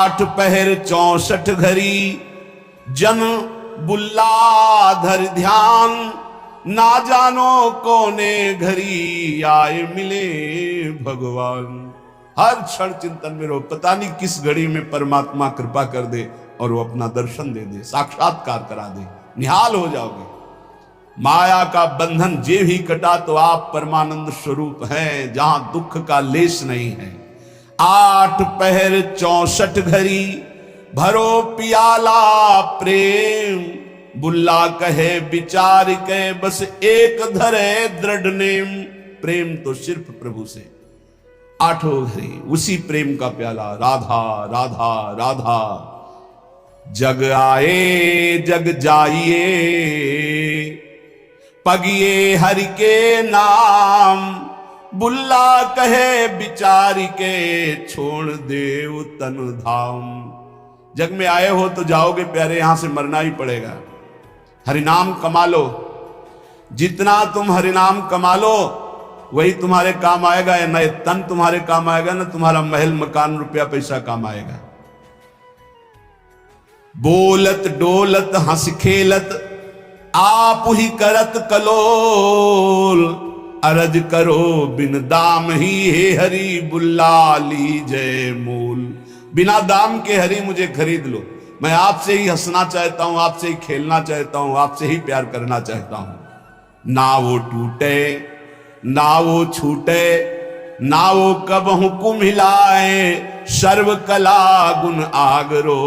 8 पहर 64 घड़ी जन बुल्ला धर ध्यान, ना जानो कोने घड़ी आए मिले भगवान। हर क्षण चिंतन में रहो, पता नहीं किस घड़ी में परमात्मा कृपा कर दे और वो अपना दर्शन दे दे, साक्षात्कार करा दे, निहाल हो जाओगे। माया का बंधन जे भी कटा तो आप परमानंद स्वरूप हैं, जहां दुख का लेश नहीं है। 8 पहर 64 घड़ी भरो पियाला प्रेम, बुल्ला कहे विचार के बस एक धरे दृढ़ नेम। प्रेम तो सिर्फ प्रभु से, 8 घड़ी उसी प्रेम का प्याला, राधा राधा राधा। जग आए जग जाइए पगिए हरि के नाम, बुल्ला कहे बिचारी के छोड़ देव तन धाम। जग में आए हो तो जाओगे प्यारे, यहां से मरना ही पड़ेगा। हरिनाम कमा लो, जितना तुम हरिनाम कमा लो वही तुम्हारे काम आएगा, या न तन तुम्हारे काम आएगा, न तुम्हारा महल मकान रुपया पैसा काम आएगा। बोलत डोलत हंस खेलत आप ही करत कलोल, अरज करो बिन दाम ही हे हरि बुल्ला लीजय मूल। बिना दाम के हरि मुझे खरीद लो, मैं आपसे ही हंसना चाहता हूं, आपसे ही खेलना चाहता हूं, आपसे ही प्यार करना चाहता हूं। ना वो टूटे ना वो छूटे, ना वो कब हुकुम हिलाए, सर्व कला गुण आगरो,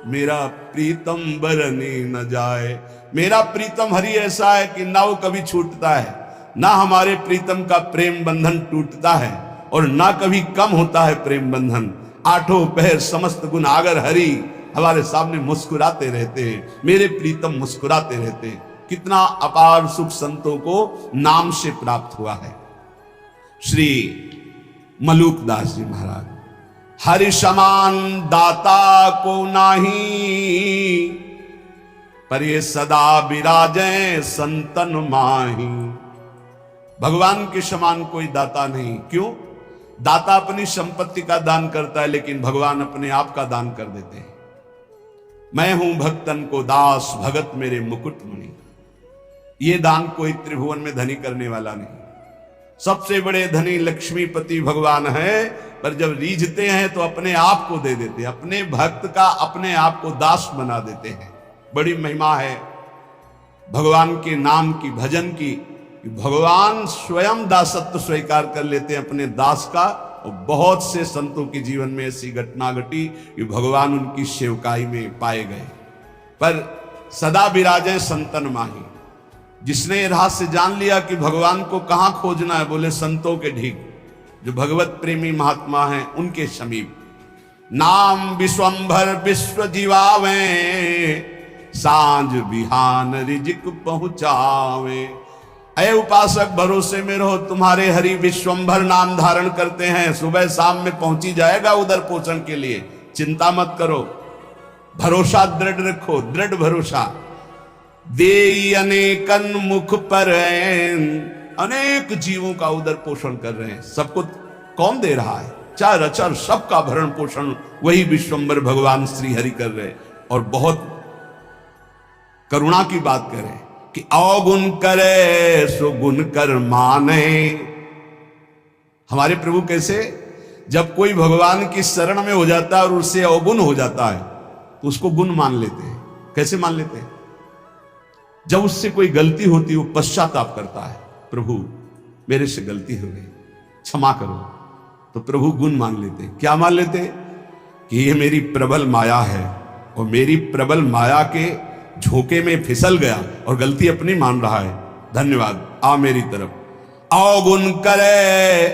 मेरा प्रीतम बरने न जाए। मेरा प्रीतम हरि ऐसा है कि ना वो कभी छूटता है, ना हमारे प्रीतम का प्रेम बंधन टूटता है, और ना कभी कम होता है प्रेम बंधन। 8 पहर समस्त गुण आगर हरि हमारे सामने मुस्कुराते रहते हैं, मेरे प्रीतम मुस्कुराते रहते हैं। कितना अपार सुख संतों को नाम से प्राप्त हुआ है। श्री मलूकदास जी महाराज, हरि समान दाता को नाही, पर ये सदा विराजे संतन माही। भगवान के समान कोई दाता नहीं। क्यों? दाता अपनी संपत्ति का दान करता है, लेकिन भगवान अपने आप का दान कर देते हैं। मैं हूं भक्तन को दास, भगत मेरे मुकुट मुनि। ये दान कोई त्रिभुवन में धनी करने वाला नहीं। सबसे बड़े धनी लक्ष्मीपति भगवान है, पर जब रीझते हैं तो अपने आप को दे देते हैं, अपने भक्त का अपने आप को दास बना देते हैं। बड़ी महिमा है भगवान के नाम की, भजन की। भगवान स्वयं दासत्व स्वीकार कर लेते हैं अपने दास का। और बहुत से संतों के जीवन में ऐसी घटना घटी कि भगवान उनकी सेवकाई में पाए गए। पर सदा विराजे संतन माही। जिसने रहस्य जान लिया कि भगवान को कहां खोजना है, बोले संतों के ढीक, जो भगवत प्रेमी महात्मा हैं उनके समीप। नाम विश्वंभर विश्व जीवावे, सांझ बिहान रिजिक पहुंचावे। अय उपासक भरोसे में रहो, तुम्हारे हरि विश्वंभर नाम धारण करते हैं, सुबह शाम में पहुंची जाएगा उधर पोषण के लिए। चिंता मत करो, भरोसा दृढ़ रखो, दृढ़ भरोसा। दे अनेकन मुख पर अनेक जीवों का उधर पोषण कर रहे हैं। सबको कौन दे रहा है? चार अचर सबका भरण पोषण वही विश्वंभर भगवान श्री हरि कर रहे। और बहुत करुणा की बात करें कि अवगुण करे सो गुण कर माने। हमारे प्रभु कैसे, जब कोई भगवान की शरण में हो जाता है और उससे अवगुण हो जाता है तो उसको गुण मान लेते हैं। कैसे मान लेते हैं? जब उससे कोई गलती होती है वो पश्चाताप करता है, प्रभु मेरे से गलती हो गई, क्षमा करो, तो प्रभु गुण मान लेते। क्या मान लेते? कि ये मेरी प्रबल माया है और मेरी प्रबल माया के झोंके में फिसल गया और गलती अपनी मान रहा है। धन्यवाद, आ मेरी तरफ। अवगुण करे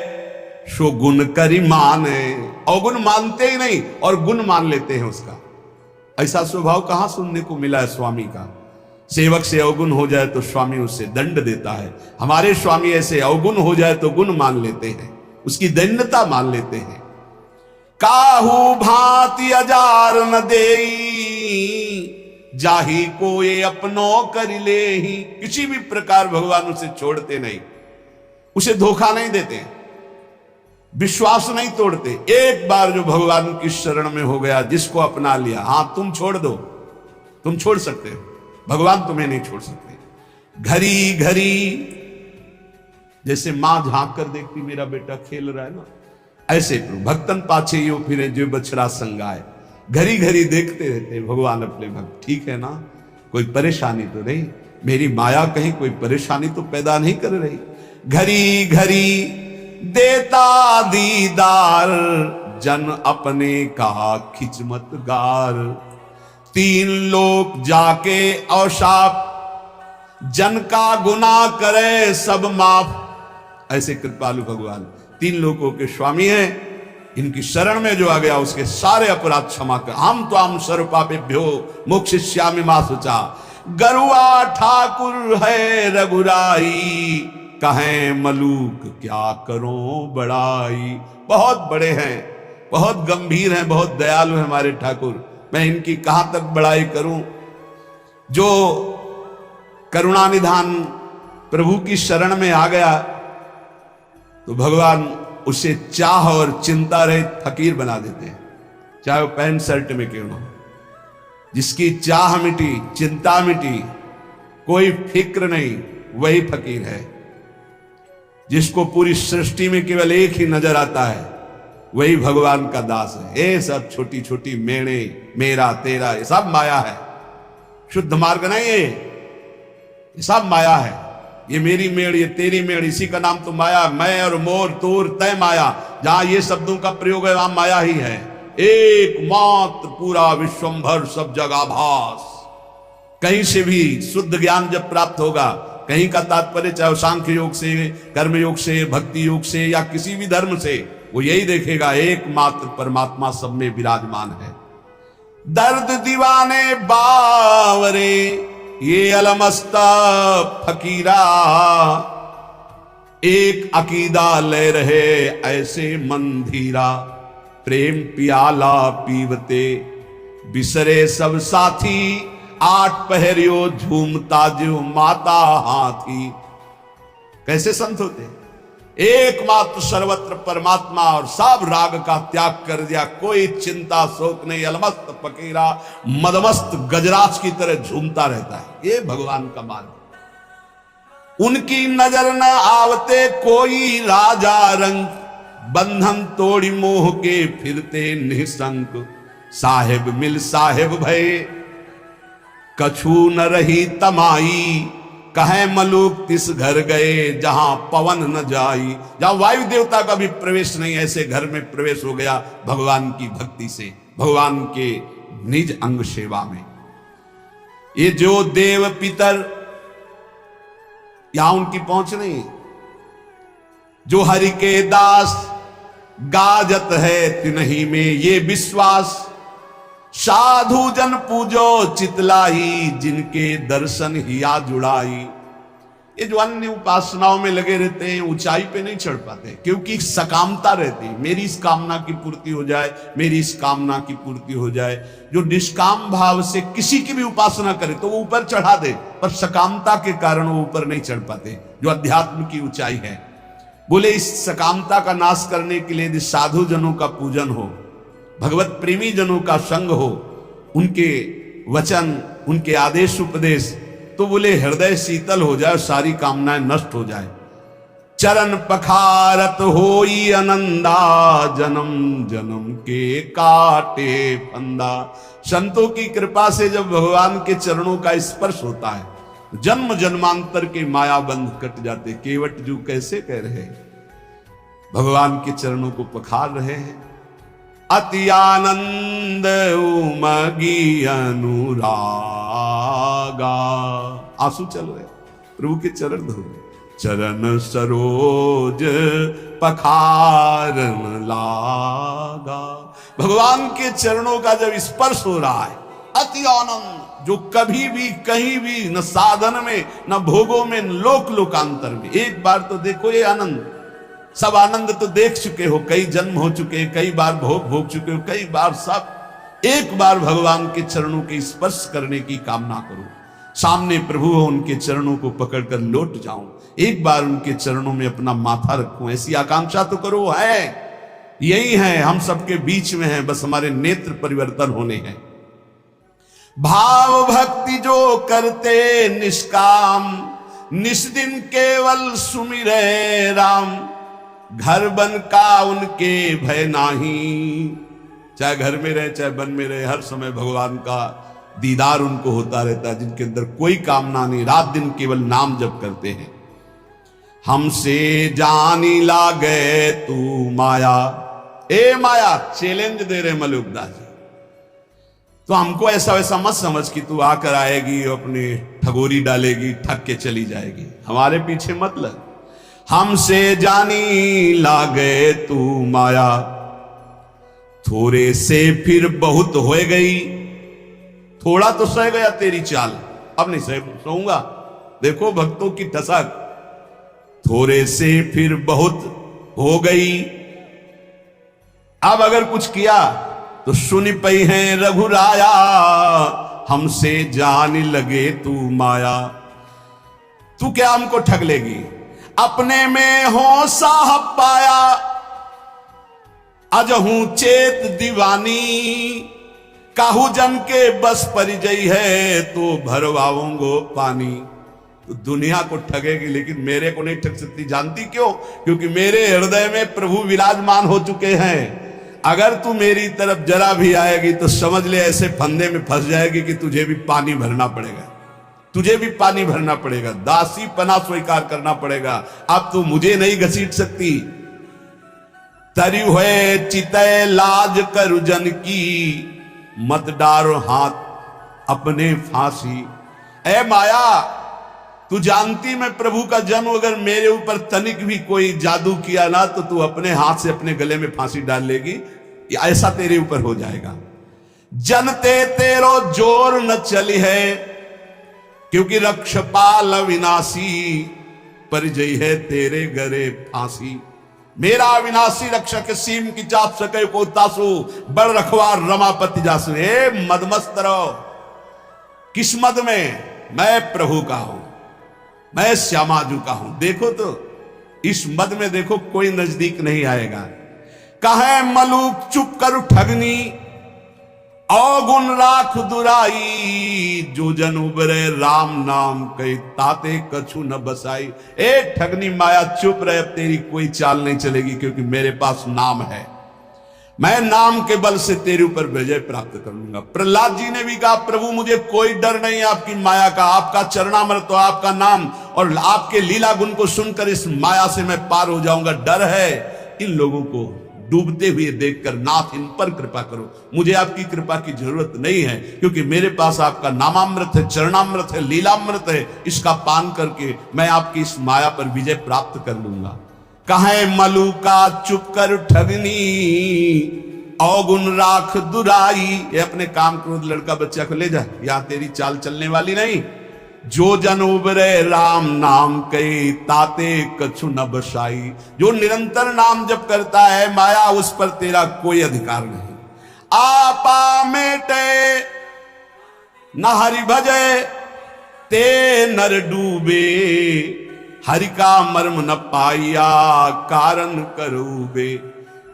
सो गुण करी माने। अवगुण मानते ही नहीं और गुण मान लेते हैं उसका। ऐसा स्वभाव कहां सुनने को मिला है स्वामी का। सेवक से अवगुण हो जाए तो स्वामी उसे दंड देता है। हमारे स्वामी ऐसे अवगुण हो जाए तो गुण मान लेते हैं, उसकी दंडता मान लेते हैं। काहू भांति अजार न देई, जाही को ये अपनो कर ले ही। किसी भी प्रकार भगवान उसे छोड़ते नहीं, उसे धोखा नहीं देते। विश्वास नहीं तोड़ते। एक बार जो भगवान की शरण में हो गया, जिसको अपना लिया, हां तुम छोड़ दो, तुम छोड़ सकते हो, भगवान तुम्हें नहीं छोड़ सकते। घड़ी घड़ी जैसे मां झांक कर देखती मेरा बेटा खेल रहा है ना, ऐसे प्रभु भक्तन पाछे यो फिरे जो बछड़ा संगाए, घड़ी घड़ी देखते रहते भगवान अपने भक्त। ठीक है ना, कोई परेशानी तो नहीं, मेरी माया कहीं कोई परेशानी तो पैदा नहीं कर रही। घड़ी घड़ी देता दीदार, जन अपने का खिचमत गार। तीन लोग जाके औशाप, जन का गुनाह करे सब माफ। ऐसे कृपालु भगवान तीन लोगों के स्वामी हैं, इनकी शरण में जो आ गया उसके सारे अपराध क्षमा कर। हम तो हम सर्व पापेभ्यो मोक्षयिष्यामि मा शुचा। गरुआ ठाकुर है रघुराई, कहें मलूक क्या करो बड़ाई। बहुत बड़े हैं, बहुत गंभीर हैं, बहुत दयालु हैं हमारे ठाकुर, मैं इनकी कहां तक बड़ाई करूं। जो करुणानिधान प्रभु की शरण में आ गया तो भगवान उसे चाह और चिंता रहित फकीर बना देते हैं, चाहे वो पैंट शर्ट में क्यों ना हो। जिसकी चाह मिटी, चिंता मिटी, कोई फिक्र नहीं, वही फकीर है। जिसको पूरी सृष्टि में केवल एक ही नजर आता है, वही भगवान का दास है। ये सब छोटी छोटी मेणे, मेरा तेरा, ये सब माया है, शुद्ध मार्ग नहीं है, ये सब माया है। ये मेरी मेड़, ये तेरी मेड़, इसी का नाम तो माया। मैं और मोर, तोर, तय माया, जहां ये शब्दों का प्रयोग है वहां माया ही है। एकमात्र पूरा विश्वंभर सब जगह भास। कहीं से भी शुद्ध ज्ञान जब प्राप्त होगा, कहीं का तात्पर्य चाहे सांख्य योग से, कर्म योग से, भक्ति योग से या किसी भी धर्म से, वो यही देखेगा एकमात्र परमात्मा सब में विराजमान है। दर्द दीवाने बावरे, ये अलमस्ता फकीरा, एक अकीदा ले रहे ऐसे मंधीरा। प्रेम पियाला पीवते, बिसरे सब साथी, आठ पहरियो झूमता जो माता हाथी। कैसे संत होते, एकमात्र सर्वत्र परमात्मा और सब राग का त्याग कर दिया, कोई चिंता शोक नहीं। अलमस्त फकीरा, मदमस्त गजराज की तरह झूमता रहता है, ये भगवान का मान। उनकी नजर न आवते कोई राजा रंग, बंधन तोड़ी मोह के फिरते निसंक। साहेब मिल साहेब भय, कछु न रही तमाई, कहे मलूक तिस घर गए जहां पवन न जाई। जहां वायु देवता का भी प्रवेश नहीं, ऐसे घर में प्रवेश हो गया भगवान की भक्ति से, भगवान के निज अंग सेवा में। ये जो देव पितर, यहां उनकी पहुंच नहीं। जो हरि के दास, गाजत है तिन्ही में ये विश्वास। साधु जन पूजो चितलाई, जिनके दर्शन हिया जुड़ाई। ये जो अन्य उपासनाओं में लगे रहते हैं, ऊंचाई पे नहीं चढ़ पाते, क्योंकि सकामता रहती है। मेरी इस कामना की पूर्ति हो जाए, मेरी इस कामना की पूर्ति हो जाए। जो निष्काम भाव से किसी की भी उपासना करे तो वो ऊपर चढ़ा दे, पर सकामता के कारण वो ऊपर नहीं चढ़ पाते, जो अध्यात्म की ऊंचाई है। बोले इस सकामता का नाश करने के लिए यदि साधु जनों का पूजन हो, भगवत प्रेमी जनों का संग हो, उनके वचन, उनके आदेश उपदेश, तो बोले हृदय शीतल हो जाए, सारी कामनाएं नष्ट हो जाए। चरण पखारत होई आनंदा, जन्म जन्म के काटे फंदा। संतों की कृपा से जब भगवान के चरणों का स्पर्श होता है, जन्म जन्मांतर के माया बंध कट जाते। केवट जू कैसे कह रहे, भगवान के चरणों को पखार रहे हैं। अति आनंद उमगी अनुरागा, आंसू चल रहे, प्रभु के चरण धो रहे। चरण सरोज पखारन लागा। भगवान के चरणों का जब स्पर्श हो रहा है, अति आनंद, जो कभी भी कहीं भी, न साधन में, न भोगों में, न लोक लोकांतर में। एक बार तो देखो ये आनंद, सब आनंद तो देख चुके हो, कई जन्म हो चुके, कई बार भोग भोग चुके हो, कई बार सब। एक बार भगवान के चरणों के स्पर्श करने की कामना करो। सामने प्रभु हो, उनके चरणों को पकड़कर लौट जाऊं। एक बार उनके चरणों में अपना माथा रखूं, ऐसी आकांक्षा तो करो। है यही है, हम सबके बीच में है, बस हमारे नेत्र परिवर्तन होने हैं। भाव भक्ति जो करते निष्काम, निष्दिन केवल सुमिरे राम। घर बन का उनके भय नाही, चाहे घर में रहे चाहे वन में रहे, हर समय भगवान का दीदार उनको होता रहता है, जिनके अंदर कोई कामना नहीं, रात दिन केवल नाम जप करते हैं। हमसे जानी लागे तू माया, ए माया चैलेंज दे रहे मलुकदास जी। तो हमको ऐसा वैसा मत समझ कि तू आकर आएगी अपने ठगोरी डालेगी, ठग के चली जाएगी, हमारे पीछे मत लग। हमसे जानी लागे तू माया, थोड़े से फिर बहुत हो गई। थोड़ा तो सह गया तेरी चाल, अब नहीं सहूंगा। देखो भक्तों की ठसक, थोड़े से फिर बहुत हो गई। अब अगर कुछ किया तो सुन पई है रघुराया, हमसे जान लगे तू माया। तू क्या हमको ठग लेगी, अपने में हो साहब पाया। अजहू चेत दीवानी, काहू जन के बस परिजय है, तो भरवाऊंगो पानी। तो दुनिया को ठगेगी लेकिन मेरे को नहीं ठग सकती। जानती क्यों? क्योंकि मेरे हृदय में प्रभु विराजमान हो चुके हैं। अगर तू मेरी तरफ जरा भी आएगी तो समझ ले ऐसे फंदे में फंस जाएगी कि तुझे भी पानी भरना पड़ेगा, तुझे भी पानी भरना पड़ेगा, दासी पना स्वीकार करना पड़ेगा। अब तू मुझे नहीं घसीट सकती। तरी हुए चितय लाज कर जन की, मत डारो हाथ अपने फांसी। ए माया, तू जानती मैं प्रभु का जन्म, अगर मेरे ऊपर तनिक भी कोई जादू किया ना तो तू अपने हाथ से अपने गले में फांसी डाल लेगी, ऐसा तेरे ऊपर हो जाएगा। जनते तेरो जोर न चली है, क्योंकि रक्षपाल अविनाशी, परिजय है तेरे गरे फांसी। मेरा अविनाशी रक्षक सीम की चाप सके को तासु, बड़ रखवार रमापति जासु। हे मदमस्त रहो, किस मद में? मैं प्रभु का हूं, मैं श्यामाजू का हूं। देखो तो इस मद में देखो कोई नजदीक नहीं आएगा। कहे मलूक चुप कर ठगनी, अवगुण राख दुराई। जो जन उबरे राम नाम कही, ताते कछु न बसाई। ए ठगनी माया चुप रहे, अब तेरी कोई चाल नहीं चलेगी, क्योंकि मेरे पास नाम है। मैं नाम के बल से तेरे ऊपर विजय प्राप्त कर लूंगा। प्रहलाद जी ने भी कहा, प्रभु मुझे कोई डर नहीं आपकी माया का, आपका चरणामृत तो आपका नाम और आपके लीला गुण को सुनकर इस माया से मैं पार हो जाऊंगा। डर है इन लोगों को डूबते हुए देखकर, नाथ इन पर कृपा करो। मुझे आपकी कृपा की जरूरत नहीं है, क्योंकि मेरे पास आपका नामामृत है, चरणामृत है, लीलामृत है। इसका पान करके मैं आपकी इस माया पर विजय प्राप्त कर लूंगा। कहे मलू का चुप कर ठगनी, अवगुण राख दुराई। ये अपने काम क्रोध लड़का बच्चा को ले जा, यहां तेरी चाल चलने वाली नहीं। जो जन उबरे राम नाम कई, ताते कछु न बसाई। जो निरंतर नाम जप करता है माया, उस पर तेरा कोई अधिकार नहीं। आपा मेटे न हरि भजे, ते नर डूबे। हरि का मर्म न पाया, कारण करूबे।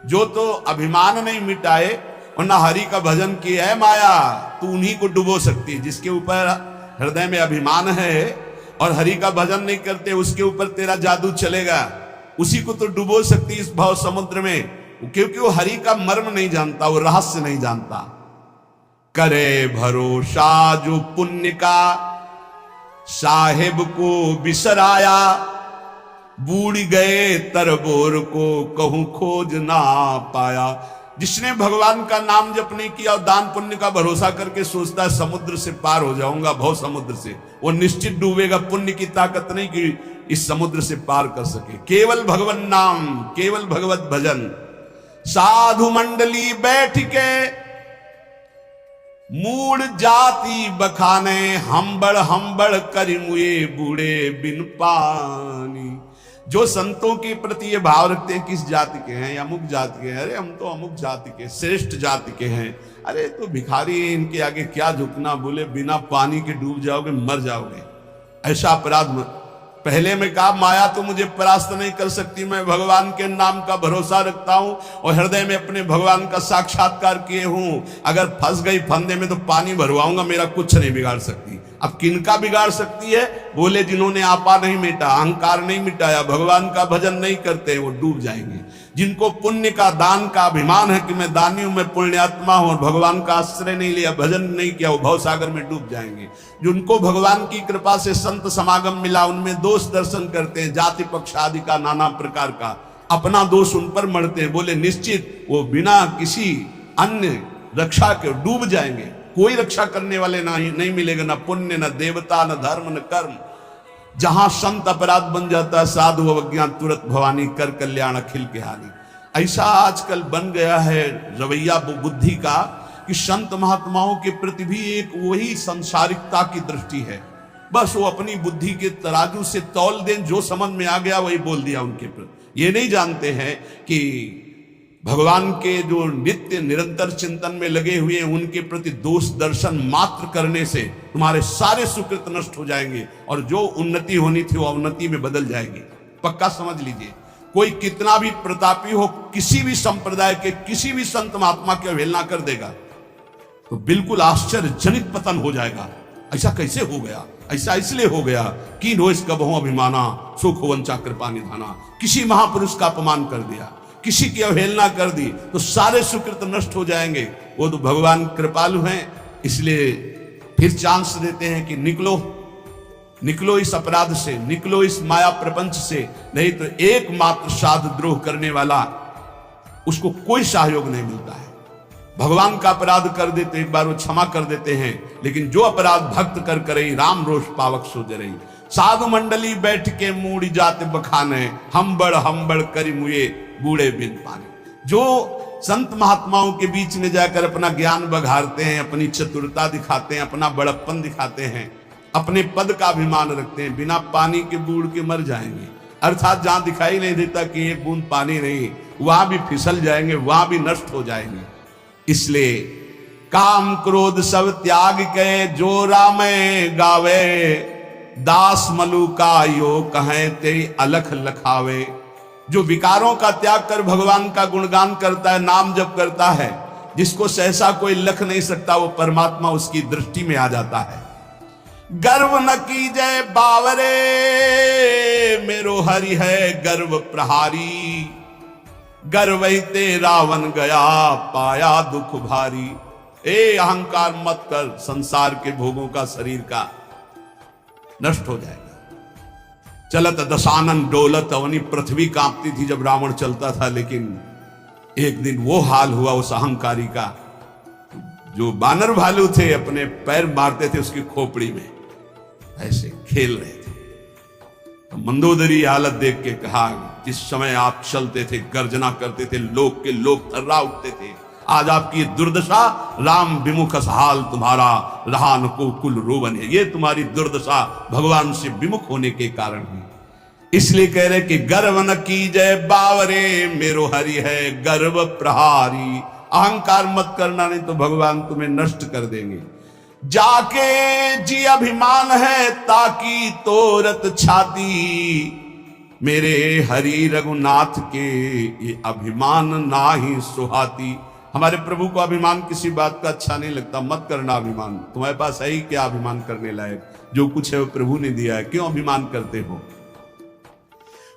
जो तो अभिमान नहीं मिटाए और ना हरि का भजन किया है माया, तू उन्हीं को डुबो सकती है। जिसके ऊपर हृदय में अभिमान है और हरि का भजन नहीं करते, उसके ऊपर तेरा जादू चलेगा। उसी को तो डुबो सकती इस भाव समुद्र में, क्योंकि वो हरि का मर्म नहीं जानता, वो रहस्य नहीं जानता। करे भरोसा जो पुण्य का, साहेब को बिसराया। बूढ़ गए तरबोर को, कहूं खोज ना पाया। जिसने भगवान का नाम जप नहीं किया और दान पुण्य का भरोसा करके सोचता है समुद्र से पार हो जाऊंगा, भव समुद्र से, वो निश्चित डूबेगा। पुण्य की ताकत नहीं कि इस समुद्र से पार कर सके। केवल भगवान नाम, केवल भगवत भजन। साधु मंडली बैठ के मूड जाति बखाने, हम्बड़ हम्बड़ करी मुए बूढ़े बिन पानी। जो संतों के प्रति ये भाव रखते हैं किस जाति के हैं, अमुक जाति के हैं, अरे हम तो अमुक जाति के, श्रेष्ठ जाति के हैं, अरे तो भिखारी हैं, इनके आगे क्या झुकना, बोले बिना पानी के डूब जाओगे, मर जाओगे। ऐसा अपराध पहले में कहा माया तो मुझे परास्त नहीं कर सकती, मैं भगवान के नाम का भरोसा रखता हूं और हृदय में अपने भगवान का साक्षात्कार किए हूं। अगर फंस गई फंदे में तो पानी भरवाऊंगा, मेरा कुछ नहीं बिगाड़ सकती। अब किनका बिगाड़ सकती है? बोले जिन्होंने आपा नहीं मिटा, अहंकार नहीं मिटाया, भगवान का भजन नहीं करते, वो डूब जाएंगे। जिनको पुण्य का दान का अभिमान है कि मैं दानी हूं, मैं पुण्यात्मा हूं, और भगवान का आश्रय नहीं लिया, भजन नहीं किया, वो भवसागर में डूब जाएंगे। जिनको भगवान की कृपा से संत समागम मिला, उनमें दोष दर्शन करते हैं, जाति पक्ष आदि का नाना प्रकार का, अपना दोष उन पर मढ़ते हैं। बोले निश्चित वो बिना किसी अन्य रक्षा के डूब जाएंगे, कोई रक्षा करने वाले नहीं मिलेगा, न पुण्य न देवता न धर्म न कर्म। जहां संत अपराध बन जाता है, साधु अवज्ञा तुरंत भवानी कर कल्याण अखिल के हानि। ऐसा आजकल बन गया है रवैया बुद्धि का कि संत महात्माओं के प्रति भी एक वही संसारिकता की दृष्टि है। बस वो अपनी बुद्धि के तराजू से तौल दें, जो समझ में आ गया वही बोल दिया उनके प्रति। ये नहीं जानते हैं कि भगवान के जो नित्य निरंतर चिंतन में लगे हुए हैं, उनके प्रति दोष दर्शन मात्र करने से तुम्हारे सारे सुकृत नष्ट हो जाएंगे और जो उन्नति होनी थी वो अवनति में बदल जाएगी। पक्का समझ लीजिए, कोई कितना भी प्रतापी हो, किसी भी संप्रदाय के किसी भी संत महात्मा की अवहेलना कर देगा तो बिल्कुल आश्चर्यजनित पतन हो जाएगा। ऐसा कैसे हो गया? ऐसा इसलिए हो गया कि नो इसका बहु अभिमाना सुख वंचा कृपा निधाना। किसी महापुरुष का अपमान कर दिया, किसी की अवहेलना कर दी तो सारे सुकृत नष्ट हो जाएंगे। वो तो भगवान कृपालु हैं, इसलिए फिर चांस देते हैं कि निकलो इस अपराध से, निकलो इस माया प्रपंच से, नहीं तो एकमात्र साधु द्रोह करने वाला उसको कोई सहयोग नहीं मिलता है। भगवान का अपराध कर देते एक बार वो क्षमा कर देते हैं, लेकिन जो अपराध भक्त कर करई राम रोष पावक सो जरई। साधु मंडली बैठ के मूड़ी जाते बखाने, हम बड़ करी मुए बूढ़े बिन पानी। जो संत महात्माओं के बीच में जाकर अपना ज्ञान बघारते हैं, अपनी चतुरता दिखाते हैं, अपना बड़प्पन दिखाते हैं, अपने पद का अभिमान रखते हैं, बिना पानी के बूढ़ के मर जाएंगे। अर्थात जहां दिखाई नहीं देता कि एक बूंद पानी नहीं, वहां भी फिसल जाएंगे, वहां भी नष्ट हो जाएंगे। इसलिए काम क्रोध सब त्याग के जो राम गावे, दास मलुका यो कहें ते अलख लखावे। जो विकारों का त्याग कर भगवान का गुणगान करता है, नाम जप करता है, जिसको सहसा कोई लख नहीं सकता, वो परमात्मा उसकी दृष्टि में आ जाता है। गर्व न कीजय बावरे, मेरो हरि है गर्व प्रहारी। गर्वैते रावण गया पाया दुख भारी। ए अहंकार मत कर, संसार के भोगों का, शरीर का नष्ट हो जाएगा। चलत दशानन डोलत अवनी, पृथ्वी कांपती थी जब रावण चलता था, लेकिन एक दिन वो हाल हुआ उस अहंकारी का। जो बानर भालू थे अपने पैर मारते थे उसकी खोपड़ी में, ऐसे खेल रहे थे। तो मंदोदरी हालत देख के कहा, जिस समय आप चलते थे, गर्जना करते थे, लोग के लोग थर्रा उठते थे, आज आपकी दुर्दशा, राम विमुख हाल तुम्हारा, रहा न को कुल रोवन है। ये तुम्हारी दुर्दशा भगवान से विमुख होने के कारण है। इसलिए कह रहे कि गर्व न कीजय बावरे, मेरो हरि है गर्व प्रहारी। अहंकार मत करना, नहीं तो भगवान तुम्हें नष्ट कर देंगे। जाके जी अभिमान है ताकि तोरत छाती, मेरे हरि रघुनाथ के ये अभिमान ना ही सुहाती। हमारे प्रभु को अभिमान किसी बात का अच्छा नहीं लगता, मत करना अभिमान। तुम्हारे पास है ही क्या अभिमान करने लायक? जो कुछ है वो प्रभु ने दिया है, क्यों अभिमान करते हो?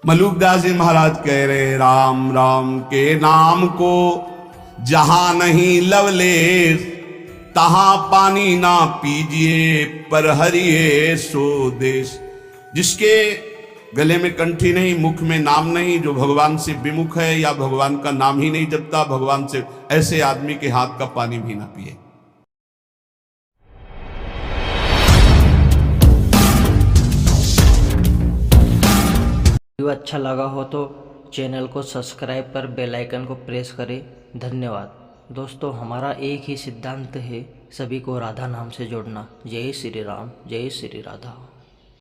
मलुकदास जी महाराज कह रहे, राम राम के नाम को जहां नहीं लवलेश, तहां पानी ना पीजिए, पर हरिये सो देश। जिसके गले में कंठी नहीं, मुख में नाम नहीं, जो भगवान से विमुख है या भगवान का नाम ही नहीं जपता भगवान से, ऐसे आदमी के हाथ का पानी भी ना पिए। वीडियो अच्छा लगा हो तो चैनल को सब्सक्राइब कर बेल आइकन को प्रेस करें। धन्यवाद। दोस्तों, हमारा एक ही सिद्धांत है, सभी को राधा नाम से जोड़ना। जय श्री राम, जय श्री राधा।